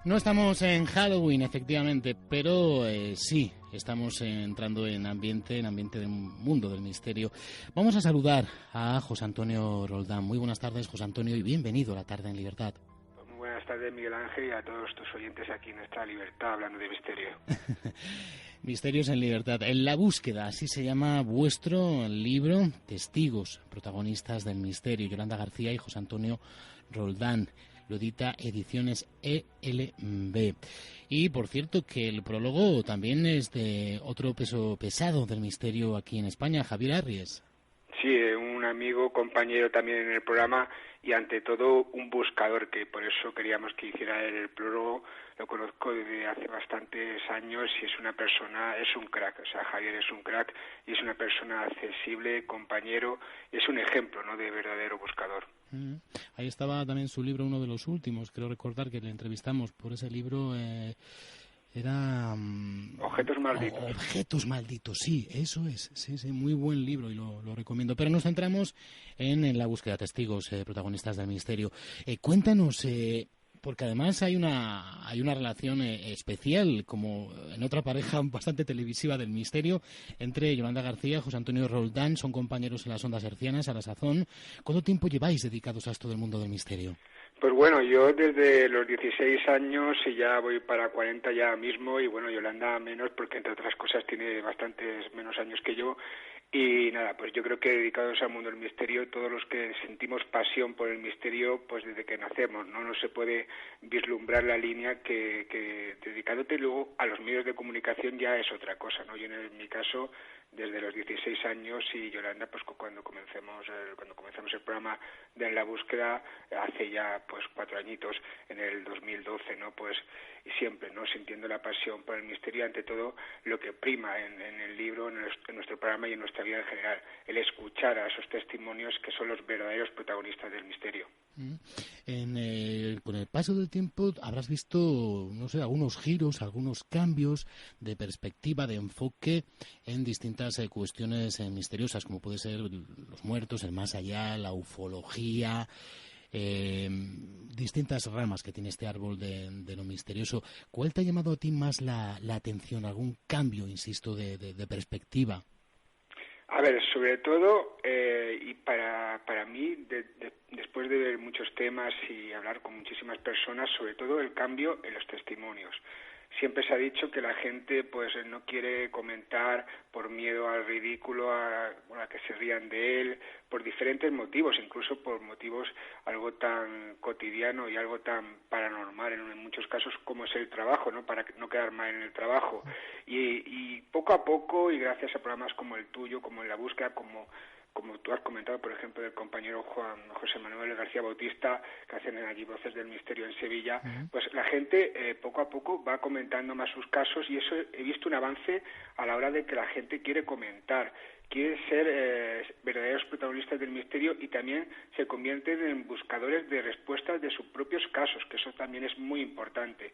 No estamos en Halloween, efectivamente, pero sí, estamos entrando en ambiente del mundo del misterio. Vamos a saludar a José Antonio Roldán. Muy buenas tardes, José Antonio, y bienvenido a La Tarde en Libertad. Muy buenas tardes, Miguel Ángel, y a todos tus oyentes aquí en esta Libertad, hablando de misterio. Misterios en Libertad. En la búsqueda, así se llama vuestro libro, Testigos, protagonistas del misterio. Yolanda García y José Antonio Roldán. Lo edita Ediciones ELB. Y, por cierto, que el prólogo también es de otro peso pesado del misterio aquí en España, Javier Arries. Sí, un amigo, compañero también en el programa y, ante todo, un buscador, que por eso queríamos que hiciera el prólogo. Lo conozco desde hace bastantes años y es una persona, es un crack. O sea, Javier es un crack y es una persona accesible, compañero, y es un ejemplo, ¿no?, de verdadero buscador. Ahí estaba también su libro, uno de los últimos. Creo recordar que le entrevistamos por ese libro. Era Objetos malditos. Objetos malditos, sí, eso es. Sí, muy buen libro y lo recomiendo. Pero nos centramos en la búsqueda de testigos, protagonistas del misterio. Cuéntanos, porque además hay una relación especial, como en otra pareja bastante televisiva del misterio, entre Yolanda García y José Antonio Roldán. Son compañeros en las ondas hercianas, a la sazón. ¿Cuánto tiempo lleváis dedicados a esto del mundo del misterio? Pues bueno, yo desde los 16 años y ya voy para 40 ya mismo, y bueno, Yolanda menos porque entre otras cosas tiene bastantes menos años que yo. Y nada, pues yo creo que dedicados al mundo del misterio, todos los que sentimos pasión por el misterio, pues desde que nacemos, no se puede vislumbrar la línea que dedicándote luego a los medios de comunicación ya es otra cosa, ¿no? Yo en mi caso, desde los 16 años, y Yolanda, pues cuando comenzamos el programa de En la Búsqueda, hace ya pues 4 añitos, en el 2012, ¿no? Pues y siempre, ¿no?, sintiendo la pasión por el misterio, ante todo lo que prima en el libro, en nuestro programa y en nuestra vida en general, el escuchar a esos testimonios que son los verdaderos protagonistas del misterio. Con el paso del tiempo habrás visto, no sé, algunos giros, algunos cambios de perspectiva, de enfoque en distintas cuestiones misteriosas, como puede ser los muertos, el más allá, la ufología, distintas ramas que tiene este árbol de lo misterioso. ¿Cuál te ha llamado a ti más la atención? ¿Algún cambio, insisto, de perspectiva? A ver, sobre todo, y para mí, después de ver muchos temas y hablar con muchísimas personas, sobre todo el cambio en los testimonios. Siempre se ha dicho que la gente pues no quiere comentar por miedo al ridículo, a que se rían de él, por diferentes motivos, incluso por motivos algo tan cotidiano y algo tan paranormal en muchos casos como es el trabajo, ¿no?, para no quedar mal en el trabajo. Y poco a poco, y gracias a programas como el tuyo, como En la Búsqueda, como tú has comentado, por ejemplo, del compañero José Manuel García Bautista, que hacen allí Voces del Misterio en Sevilla, pues la gente poco a poco va comentando más sus casos, y eso he visto un avance a la hora de que la gente quiere comentar, quiere ser verdaderos protagonistas del misterio, y también se convierten en buscadores de respuestas de sus propios casos, que eso también es muy importante.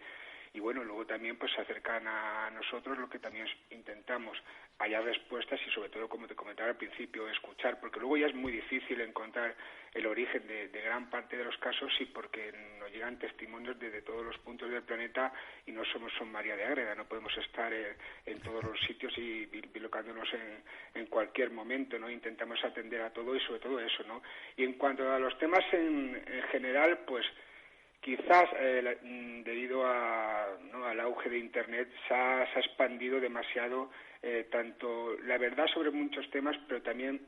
Y bueno, luego también pues se acercan a nosotros, lo que también intentamos, hallar respuestas y sobre todo, como te comentaba al principio, escuchar, porque luego ya es muy difícil encontrar el origen de gran parte de los casos, y porque nos llegan testimonios desde todos los puntos del planeta y no somos Son María de Ágreda, no podemos estar en todos los sitios y bilocándonos en cualquier momento, ¿no? Intentamos atender a todo y sobre todo eso, ¿no? Y en cuanto a los temas en general, pues quizás debido al auge de Internet se ha expandido demasiado tanto la verdad sobre muchos temas, pero también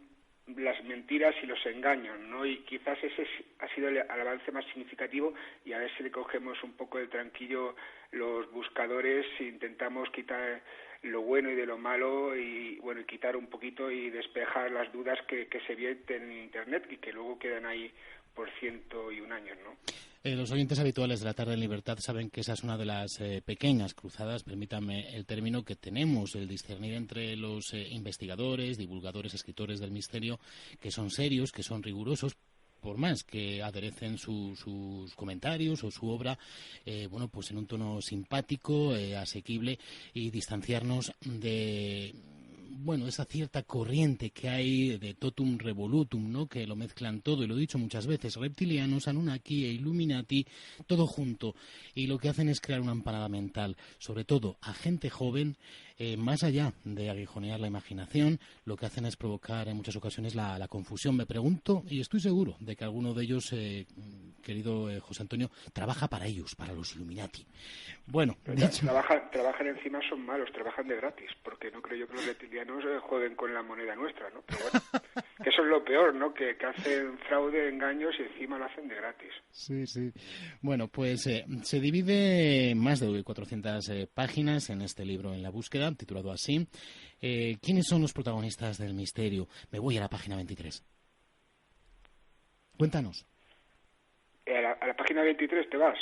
las mentiras y los engaños, ¿no? Y quizás ese ha sido el avance más significativo, y a ver si le cogemos un poco de tranquillo los buscadores e intentamos quitar lo bueno y de lo malo, y bueno, y intentar un poquito y despejar las dudas que se vierten en Internet y que luego quedan ahí por 101 años, ¿no? Los oyentes habituales de La Tarde en Libertad saben que esa es una de las pequeñas cruzadas, permítanme el término, que tenemos, el discernir entre los investigadores, divulgadores, escritores del misterio, que son serios, que son rigurosos, por más que aderecen sus comentarios o su obra, bueno, pues en un tono simpático, asequible, y distanciarnos de, bueno, esa cierta corriente que hay de totum revolutum, ¿no?, que lo mezclan todo, y lo he dicho muchas veces, reptilianos, Anunnaki e Illuminati, todo junto, y lo que hacen es crear una empanada mental, sobre todo a gente joven, más allá de aguijonear la imaginación, lo que hacen es provocar en muchas ocasiones la confusión. Me pregunto, y estoy seguro de que alguno de ellos, querido José Antonio, trabaja para ellos, para los Illuminati. Bueno, dicho... trabajan encima, son malos, trabajan de gratis, porque no creo yo que los reptilianos jueguen con la moneda nuestra, ¿no? Pero bueno, que eso es lo peor, ¿no? Que hacen fraude, engaños y encima lo hacen de gratis. Sí, sí. Bueno, pues se divide más de 400 páginas en este libro, En la búsqueda, titulado así. ¿Quiénes son los protagonistas del misterio? Me voy a la página 23. Cuéntanos. ¿A la página 23 te vas?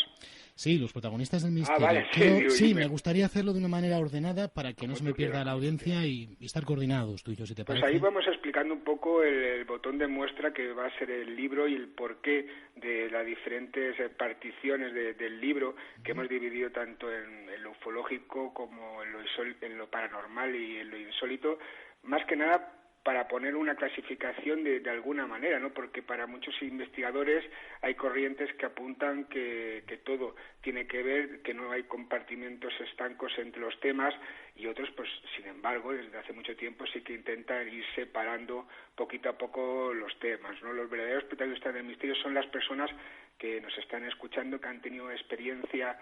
Sí, los protagonistas del misterio. Vale, sí, me gustaría hacerlo de una manera ordenada para que no se me pierda la audiencia y estar coordinados tú y yo, si te parece. Pues ahí vamos explicando un poco el botón de muestra que va a ser el libro y el porqué de las diferentes particiones del libro, que hemos dividido tanto en lo ufológico como en lo paranormal y en lo insólito, más que nada para poner una clasificación de alguna manera, ¿no? Porque para muchos investigadores hay corrientes que apuntan que todo tiene que ver, que no hay compartimentos estancos entre los temas, y otros, pues, sin embargo, desde hace mucho tiempo sí que intentan ir separando poquito a poco los temas, ¿no? Los verdaderos protagonistas del misterio son las personas que nos están escuchando, que han tenido experiencia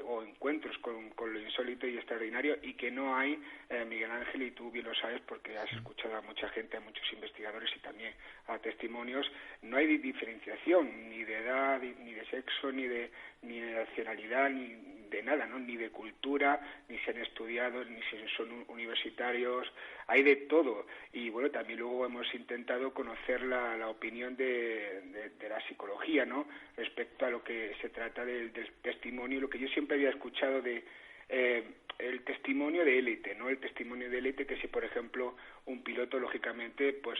o encuentros con lo insólito y extraordinario, y que no hay, Miguel Ángel, y tú bien lo sabes porque has escuchado a mucha gente, a muchos investigadores y también a testimonios, no hay diferenciación ni de edad, ni de sexo, ni de nacionalidad, ni de nada, ¿no? Ni de cultura, ni si han estudiado, ni si son universitarios, hay de todo. Y bueno, también luego hemos intentado conocer la opinión de la psicología, ¿no?, respecto a lo que se trata del testimonio, lo que yo siempre había escuchado de el testimonio de élite, ¿no? El testimonio de élite, que si, por ejemplo, un piloto, lógicamente, pues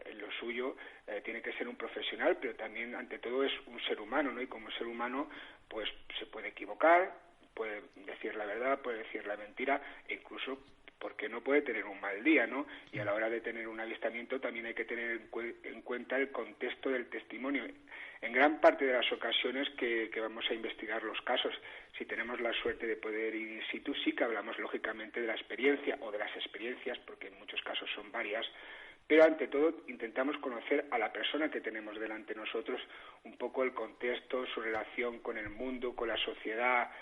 en lo suyo tiene que ser un profesional, pero también, ante todo, es un ser humano, ¿no? Y como ser humano, pues se puede equivocar, puede decir la verdad, puede decir la mentira, e incluso porque no puede tener un mal día, ¿no? Y a la hora de tener un avistamiento también hay que tener en cuenta el contexto del testimonio. En gran parte de las ocasiones que vamos a investigar los casos, si tenemos la suerte de poder ir in situ, sí que hablamos lógicamente de la experiencia o de las experiencias, porque en muchos casos son varias, pero ante todo intentamos conocer a la persona que tenemos delante de nosotros, un poco el contexto, su relación con el mundo, con la sociedad,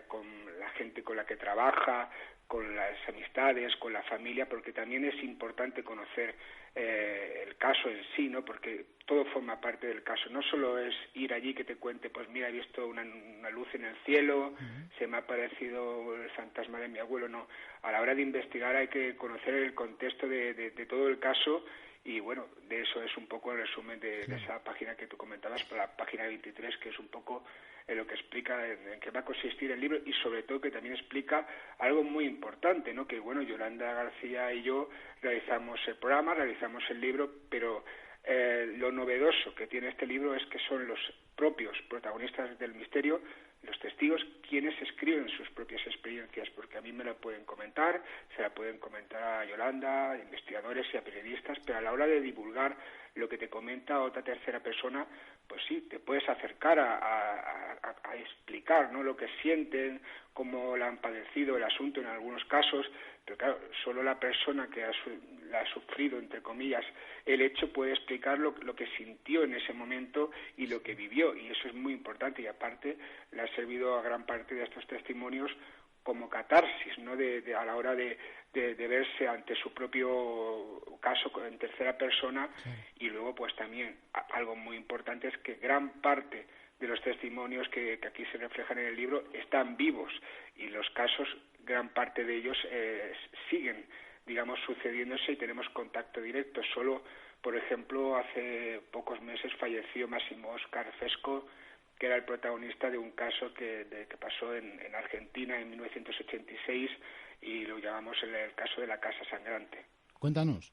con la gente con la que trabaja, con las amistades, con la familia, porque también es importante conocer el caso en sí, ¿no? Porque todo forma parte del caso. No solo es ir allí que te cuente, pues mira, he visto una luz en el cielo, se me ha aparecido el fantasma de mi abuelo, no. A la hora de investigar hay que conocer el contexto de todo el caso. Y bueno, de eso es un poco el resumen de esa página que tú comentabas, la página 23, que es un poco lo que explica en qué va a consistir el libro, y sobre todo que también explica algo muy importante, ¿no? Que bueno, Yolanda García y yo realizamos el programa, realizamos el libro, pero lo novedoso que tiene este libro es que son los propios protagonistas del misterio, los testigos, quienes escriben sus propias experiencias, porque a mí me la pueden comentar, se la pueden comentar a Yolanda, a investigadores y a periodistas, pero a la hora de divulgar lo que te comenta otra tercera persona, pues sí, te puedes acercar a explicar, ¿no?, lo que sienten, cómo la han padecido el asunto en algunos casos, pero claro, solo la persona que la ha sufrido, entre comillas, el hecho, puede explicar lo que sintió en ese momento y lo que vivió, y eso es muy importante, y aparte le ha servido a gran parte de estos testimonios como catarsis, ¿no?, a la hora de verse ante su propio caso en tercera persona. Sí. Y luego pues también algo muy importante es que gran parte de los testimonios que aquí se reflejan en el libro están vivos, y los casos, gran parte de ellos siguen digamos, sucediéndose y tenemos contacto directo. Solo, por ejemplo, hace pocos meses falleció Máximo Óscar Fesco, que era el protagonista de un caso que pasó en Argentina en 1986 y lo llamamos el caso de la Casa Sangrante. Cuéntanos.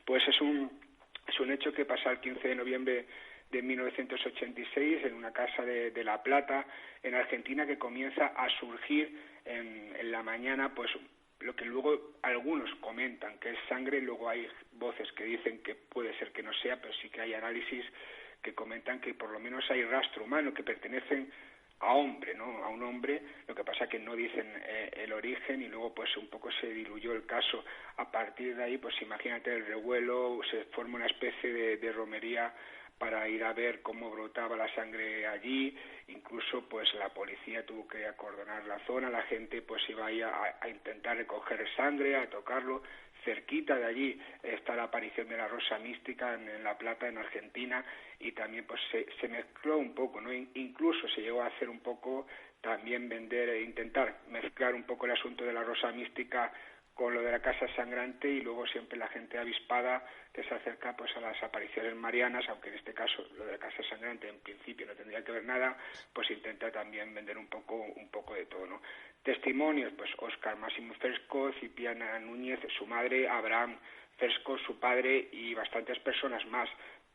Pues es un hecho que pasa el 15 de noviembre de 1986 en una casa de La Plata, en Argentina, que comienza a surgir en la mañana, pues lo que luego algunos comentan que es sangre, luego hay voces que dicen que puede ser que no sea, pero sí que hay análisis que comentan que por lo menos hay rastro humano, que pertenecen a hombre, ¿no? A un hombre. Lo que pasa que no dicen el origen y luego pues un poco se diluyó el caso. A partir de ahí, pues imagínate el revuelo, se forma una especie de romería para ir a ver cómo brotaba la sangre allí. Incluso pues la policía tuvo que acordonar la zona, la gente pues iba ahí a intentar recoger sangre, a tocarlo. Cerquita de allí está la aparición de la Rosa Mística en La Plata, en Argentina, y también pues se mezcló un poco, ¿no? Incluso se llegó a hacer un poco, también intentar mezclar un poco el asunto de la Rosa Mística con lo de la Casa Sangrante, y luego siempre la gente avispada que se acerca pues a las apariciones marianas, aunque en este caso lo de la Casa Sangrante en principio no tendría que ver nada, pues intenta también vender un poco de todo, ¿no? Testimonios, pues Óscar Máximo Fesco, Cipriana Núñez, su madre, Abraham Fesco, su padre, y bastantes personas más.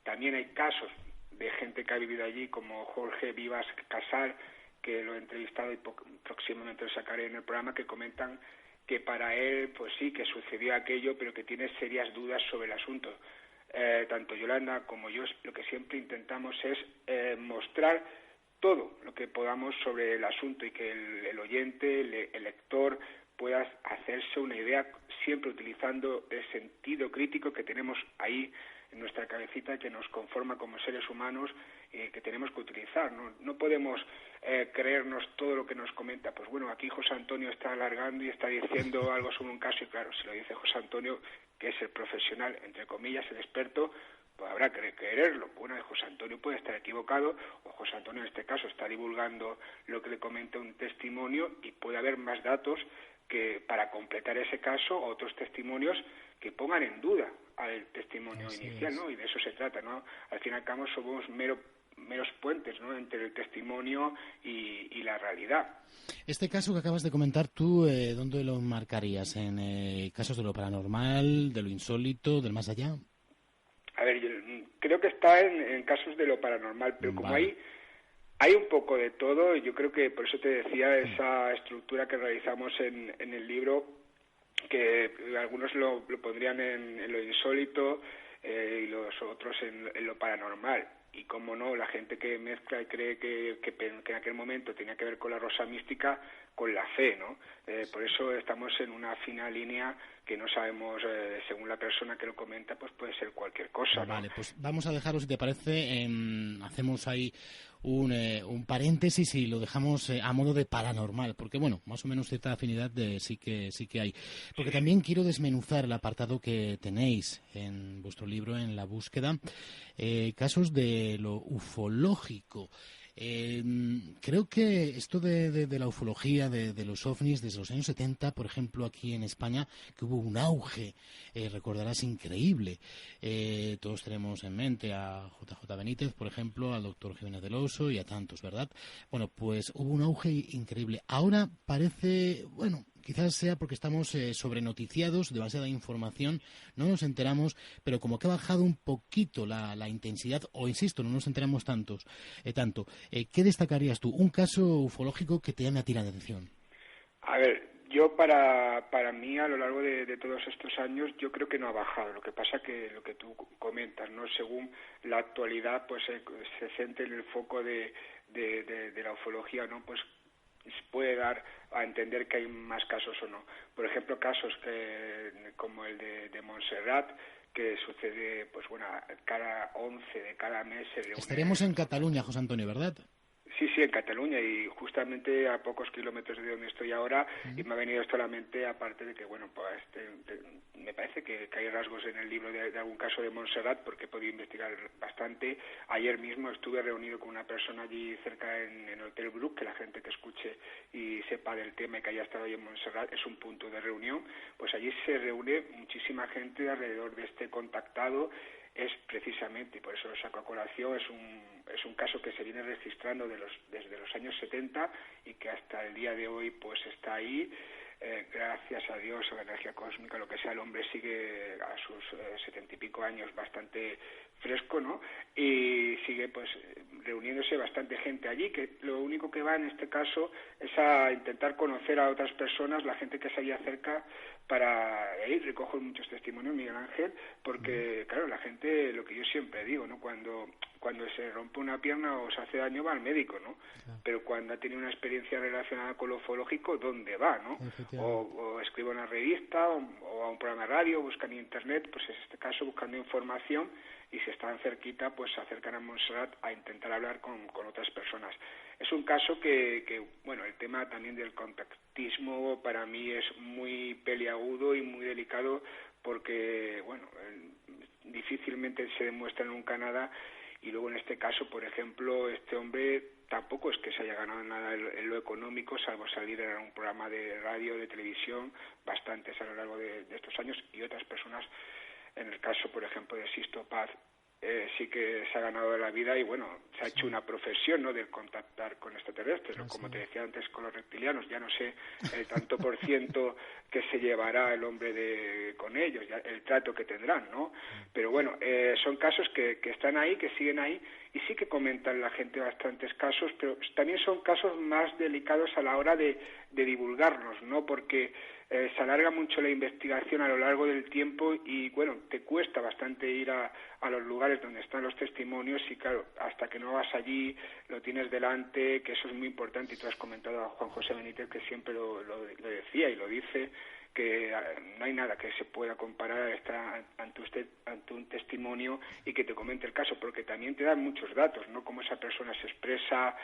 También hay casos de gente que ha vivido allí, como Jorge Vivas Casal, que lo he entrevistado y próximamente lo sacaré en el programa, que comentan que para él, pues sí, que sucedió aquello, pero que tiene serias dudas sobre el asunto. Tanto Yolanda como yo, lo que siempre intentamos es mostrar todo lo que podamos sobre el asunto y que el oyente, el lector, pueda hacerse una idea, siempre utilizando el sentido crítico que tenemos ahí en nuestra cabecita, que nos conforma como seres humanos, que tenemos que utilizar. No podemos creernos todo lo que nos comenta. Pues bueno, aquí José Antonio está alargando y está diciendo algo sobre un caso, y claro, si lo dice José Antonio, que es el profesional, entre comillas, el experto, pues habrá que creerlo. Bueno, José Antonio puede estar equivocado, o José Antonio en este caso está divulgando lo que le comenta un testimonio, y puede haber más datos que para completar ese caso, otros testimonios que pongan en duda al testimonio inicial, ¿no? Y de eso se trata, ¿no? Al fin y al cabo somos meros puentes, ¿no?, entre el testimonio y la realidad. Este caso que acabas de comentar, ¿tú dónde lo marcarías? ¿En casos de lo paranormal, de lo insólito, del más allá? A ver, yo creo que está en casos de lo paranormal, pero como hay un poco de todo, yo creo que por eso te decía esa estructura que realizamos en el libro, que algunos lo pondrían en lo insólito y los otros en lo paranormal. Y como no, la gente que mezcla y cree que en aquel momento tenía que ver con la Rosa Mística, con la fe, ¿no? Por eso estamos en una fina línea que no sabemos, según la persona que lo comenta, pues puede ser cualquier cosa, ¿no? Vale, pues vamos a dejarlo, si te parece, hacemos ahí un paréntesis y lo dejamos a modo de paranormal, porque bueno, más o menos cierta afinidad sí que hay. Porque también quiero desmenuzar el apartado que tenéis en vuestro libro, en La Búsqueda, casos de lo ufológico. Creo que esto de la ufología, de los ovnis, desde los años 70, por ejemplo, aquí en España, que hubo un auge, recordarás, increíble. Todos tenemos en mente a JJ Benítez, por ejemplo, al doctor Jiménez del Oso y a tantos, ¿verdad? Bueno, pues hubo un auge increíble. Ahora parece, bueno, quizás sea porque estamos sobrenoticiados, demasiada información, no nos enteramos, pero como que ha bajado un poquito la intensidad, o insisto, no nos enteramos tanto. ¿Qué destacarías tú? Un caso ufológico que te llame a ti la atención. A ver, yo para mí, a lo largo de todos estos años, yo creo que no ha bajado. Lo que pasa que lo que tú comentas, ¿no? Según la actualidad, pues se centra en el foco de la ufología, ¿no? Pues puede dar a entender que hay más casos o no. Por ejemplo, casos como el de Montserrat, que sucede, pues bueno, cada 11 de cada mes se reúne. Estaríamos en Cataluña, José Antonio, ¿verdad? Sí, sí, en Cataluña, y justamente a pocos kilómetros de donde estoy ahora, y me ha venido esto a la mente, aparte de que, bueno, pues me parece que hay rasgos en el libro de algún caso de Montserrat, porque he podido investigar bastante. Ayer mismo estuve reunido con una persona allí cerca en el Hotel Bruc, que la gente que escuche y sepa del tema y que haya estado ahí en Montserrat es un punto de reunión. Pues allí se reúne muchísima gente alrededor de este contactado. Es precisamente, y por eso lo saco a colación, es un caso que se viene registrando desde los años 70 y que hasta el día de hoy pues está ahí. Gracias a Dios, a la energía cósmica, lo que sea, el hombre sigue a sus 70 y pico años bastante fresco, ¿no? Y sigue pues reuniéndose bastante gente allí, que lo único que va en este caso es a intentar conocer a otras personas, la gente que se halla cerca, para ahí recojo muchos testimonios, Miguel Ángel, porque claro, la gente, lo que yo siempre digo, ¿no? Cuando se rompe una pierna o se hace daño va al médico, ¿no? Claro. Pero cuando ha tenido una experiencia relacionada con lo ufológico, ¿dónde va, no? O escribe una revista o a un programa de radio, buscan en internet, pues en este caso buscando información, y si están cerquita, pues se acercan a Montserrat a intentar hablar con otras personas. Es un caso que, bueno, el tema también del contactismo para mí es muy peliagudo y muy delicado porque, bueno, difícilmente se demuestra nunca nada. Y luego en este caso, por ejemplo, este hombre tampoco es que se haya ganado nada en lo económico, salvo salir en un programa de radio, de televisión, bastantes a lo largo de estos años, y otras personas, en el caso, por ejemplo, de Sisto Paz, sí que se ha ganado la vida y, bueno, se ha hecho una profesión, ¿no?, del contactar con extraterrestres, ¿no? Como te decía antes, con los reptilianos. Ya no sé el tanto por ciento que se llevará el hombre con ellos, ya el trato que tendrán, ¿no? Pero bueno, son casos que están ahí, que siguen ahí, y sí que comentan la gente bastantes casos, pero también son casos más delicados a la hora de divulgarlos, ¿no? Porque se alarga mucho la investigación a lo largo del tiempo y, bueno, te cuesta bastante ir a los lugares donde están los testimonios y, claro, hasta que no vas allí, lo tienes delante, que eso es muy importante, y tú has comentado a Juan José Benítez, que siempre lo decía y lo dice, que no hay nada que se pueda comparar a estar ante un testimonio y que te comente el caso, porque también te dan muchos datos, ¿no? Cómo esa persona se expresa,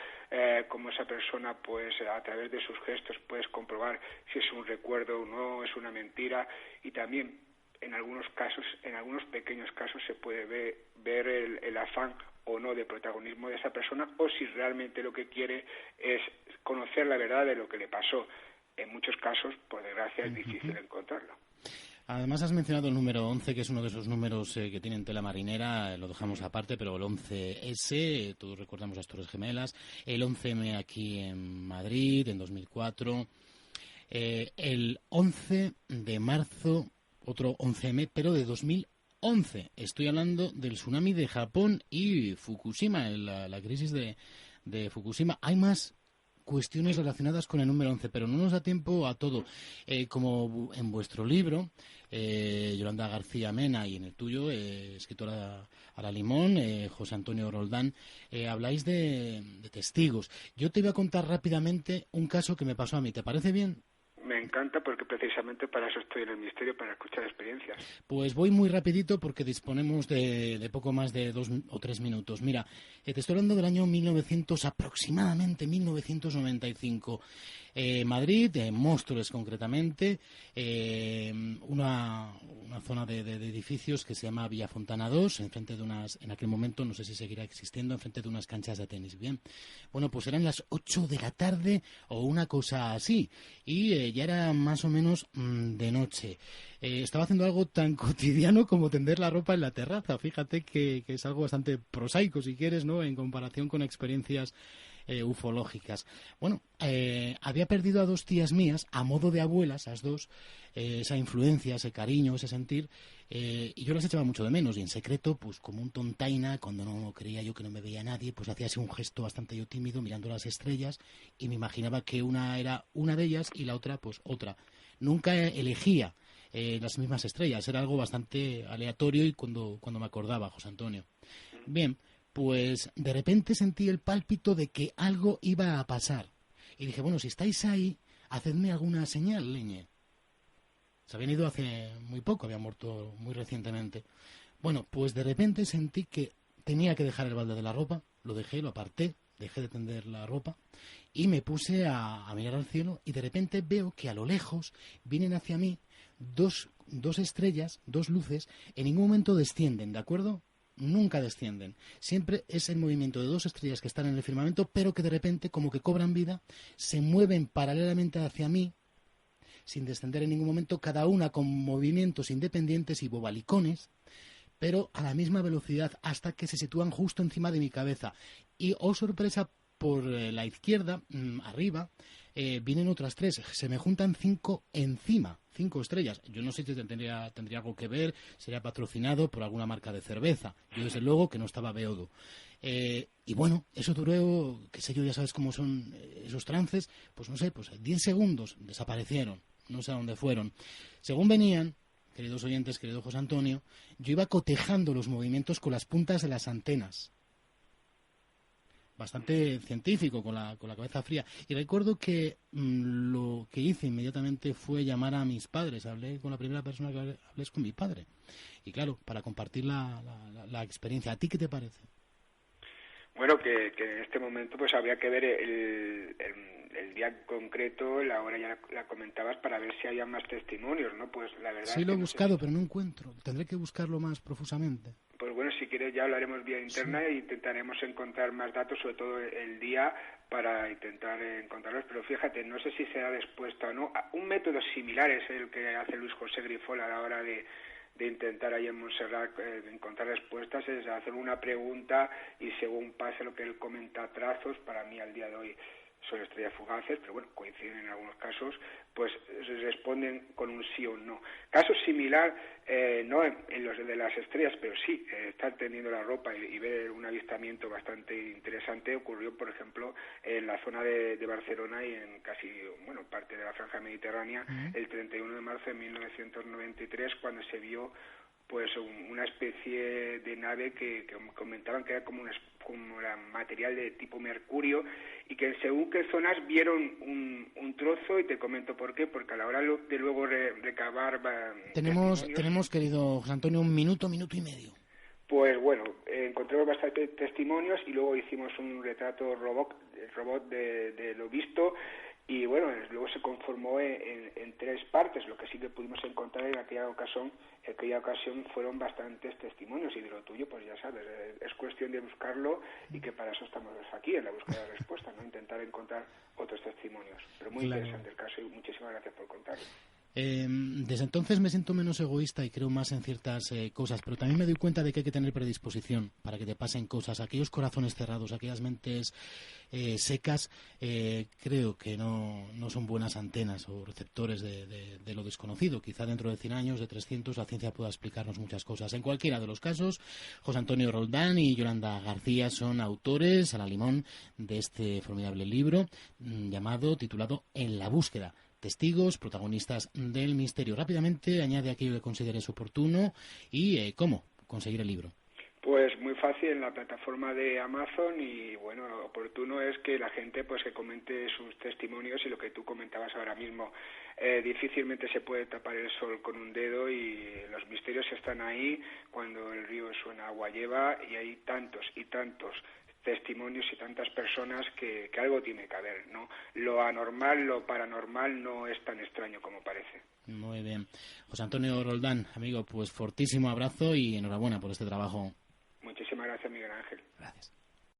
cómo esa persona, pues, a través de sus gestos puedes comprobar si es un recuerdo o no, es una mentira, y también en algunos casos, en algunos pequeños casos, se puede ver el afán o no de protagonismo de esa persona, o si realmente lo que quiere es conocer la verdad de lo que le pasó. En muchos casos, por desgracia, es difícil encontrarlo. Además, has mencionado el número 11, que es uno de esos números que tienen tela marinera, lo dejamos aparte, pero el 11S, todos recordamos las Torres Gemelas, el 11M aquí en Madrid, en 2004, el 11 de marzo, otro 11M, pero de 2011. Estoy hablando del tsunami de Japón y Fukushima, la crisis de Fukushima. Hay más cuestiones relacionadas con el número 11, pero no nos da tiempo a todo. Como en vuestro libro, Yolanda García Mena, y en el tuyo, escritora Ara Limón, José Antonio Roldán, habláis de testigos. Yo te voy a contar rápidamente un caso que me pasó a mí. ¿Te parece bien? Me encanta, porque precisamente para eso estoy en el misterio, para escuchar experiencias. Pues voy muy rapidito porque disponemos de poco más de 2 o 3 minutos. Mira, te estoy hablando del año aproximadamente 1995. Madrid, Móstoles concretamente, una zona de edificios que se llama Villa Fontana 2, enfrente de en aquel momento, no sé si seguirá existiendo, enfrente de unas canchas de tenis. Bien, bueno, pues eran las 8 de la tarde o una cosa así, y ya era más o menos de noche. Estaba haciendo algo tan cotidiano como tender la ropa en la terraza. Fíjate que es algo bastante prosaico, si quieres, ¿no?, en comparación con experiencias ufológicas. Bueno, había perdido a 2 tías mías, a modo de abuelas, las dos, esa influencia, ese cariño, ese sentir, y yo las echaba mucho de menos, y en secreto, pues como un tontaina, cuando no creía yo que no me veía nadie, pues hacía así un gesto bastante yo tímido, mirando las estrellas, y me imaginaba que una era una de ellas y la otra, pues otra. Nunca elegía las mismas estrellas, era algo bastante aleatorio, y cuando me acordaba, José Antonio. Bien, pues de repente sentí el pálpito de que algo iba a pasar. Y dije, bueno, si estáis ahí, hacedme alguna señal, leñe. Se habían ido hace muy poco, habían muerto muy recientemente. Bueno, pues de repente sentí que tenía que dejar el balde de la ropa, lo dejé, lo aparté, dejé de tender la ropa y me puse a mirar al cielo, y de repente veo que a lo lejos vienen hacia mí dos estrellas, dos luces. En ningún momento descienden, ¿de acuerdo? Nunca descienden. Siempre es el movimiento de dos estrellas que están en el firmamento, pero que de repente, como que cobran vida, se mueven paralelamente hacia mí, sin descender en ningún momento, cada una con movimientos independientes y bobalicones, pero a la misma velocidad, hasta que se sitúan justo encima de mi cabeza. Y, oh sorpresa, por la izquierda, arriba, vienen otras 3. Se me juntan 5 encima, 5 estrellas. Yo no sé si tendría algo que ver, sería patrocinado por alguna marca de cerveza. Yo, desde luego, que no estaba beodo. Y bueno, eso duró, qué sé yo, ya sabes cómo son esos trances, pues no sé, pues 10 segundos, desaparecieron, no sé a dónde fueron. Según venían, queridos oyentes, querido José Antonio, yo iba cotejando los movimientos con las puntas de las antenas. Bastante científico, con la cabeza fría. Y recuerdo que lo que hice inmediatamente fue llamar a mis padres. Hablé con la primera persona que hablé es con mi padre. Y claro, para compartir la experiencia. ¿A ti qué te parece? Bueno, que en este momento pues habría que ver el día concreto, la hora ya la comentabas, para ver si había más testimonios, ¿no? Pues la verdad... Sí, lo he buscado, pero no encuentro. Tendré que buscarlo más profusamente. Pues bueno, si quieres ya hablaremos vía interna, sí, e intentaremos encontrar más datos, sobre todo el día, para intentar encontrarlos. Pero fíjate, no sé si será respuesta o no. Un método similar es el que hace Luis José Grifol a la hora de intentar ahí en Montserrat encontrar respuestas, es hacer una pregunta y según pase lo que él comenta trazos. Para mí al día de hoy son estrellas fugaces, pero bueno, coinciden en algunos casos, pues responden con un sí o un no. Caso similar, no en los de las estrellas, pero sí, estar tendiendo la ropa y ver un avistamiento bastante interesante ocurrió, por ejemplo, en la zona de Barcelona y en casi, bueno, parte de la franja mediterránea, el 31 de marzo de 1993, cuando se vio pues una especie de nave que comentaban que era como era material de tipo mercurio, y que según qué zonas vieron un trozo, y te comento por qué, porque a la hora de luego recabar... Tenemos, querido José Antonio, un minuto y medio. Pues bueno, encontramos bastantes testimonios y luego hicimos un retrato robot de lo visto. Y bueno, luego se conformó en 3 partes. Lo que sí que pudimos encontrar en aquella ocasión fueron bastantes testimonios, y de lo tuyo, pues ya sabes, es cuestión de buscarlo, y que para eso estamos aquí, en la búsqueda de respuestas, ¿no? Intentar encontrar otros testimonios. Pero muy interesante el caso, y muchísimas gracias por contarlo. Desde entonces me siento menos egoísta y creo más en ciertas cosas, pero también me doy cuenta de que hay que tener predisposición para que te pasen cosas. Aquellos corazones cerrados, aquellas mentes secas, creo que no son buenas antenas o receptores de lo desconocido. Quizá dentro de 100 años, de 300, la ciencia pueda explicarnos muchas cosas. En cualquiera de los casos, José Antonio Roldán y Yolanda García son autores a la limón de este formidable libro titulado En la búsqueda. Testigos, protagonistas del misterio. Rápidamente añade aquello que consideres oportuno y cómo conseguir el libro. Pues muy fácil, en la plataforma de Amazon, y bueno, oportuno es que la gente pues que comente sus testimonios, y lo que tú comentabas ahora mismo, difícilmente se puede tapar el sol con un dedo, y los misterios están ahí. Cuando el río suena, agua lleva, y hay tantos y tantos testimonios y tantas personas que algo tiene que haber, ¿no? Lo anormal, lo paranormal no es tan extraño como parece. Muy bien. José Antonio Roldán, amigo, pues fortísimo abrazo y enhorabuena por este trabajo. Muchísimas gracias, Miguel Ángel. Gracias.